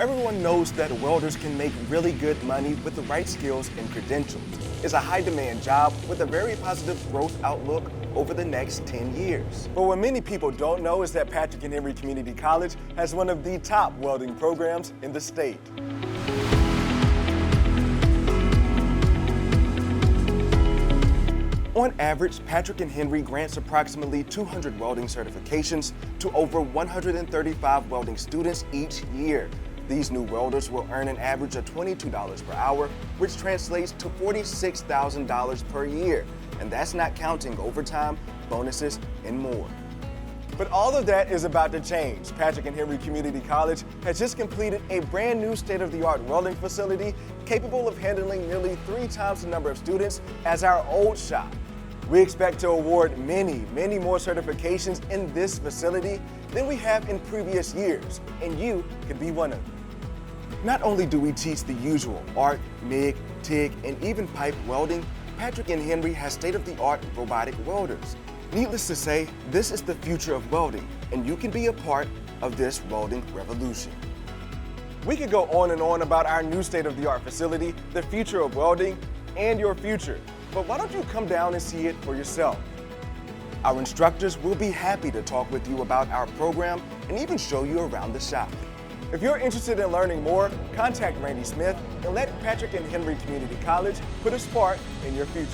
Everyone knows that welders can make really good money with the right skills and credentials. It's a high-demand job with a very positive growth outlook over the next 10 years. But what many people don't know is that Patrick and Henry Community College has one of the top welding programs in the state. On average, Patrick and Henry grants approximately 200 welding certifications to over 135 welding students each year. These new welders will earn an average of $22 per hour, which translates to $46,000 per year. And that's not counting overtime, bonuses, and more. But all of that is about to change. Patrick and Henry Community College has just completed a brand new state-of-the-art welding facility capable of handling nearly 3 times the number of students as our old shop. We expect to award many more certifications in this facility than we have in previous years, and you could be one of them. Not only do we teach the usual arc, MIG, TIG, and even pipe welding, Patrick and Henry has state-of-the-art robotic welders. Needless to say, this is the future of welding, and you can be a part of this welding revolution. We could go on and on about our new state-of-the-art facility, the future of welding, and your future. But why don't you come down and see it for yourself? Our instructors will be happy to talk with you about our program and even show you around the shop. If you're interested in learning more, contact Randy Smith and let Patrick and Henry Community College put a spark in your future.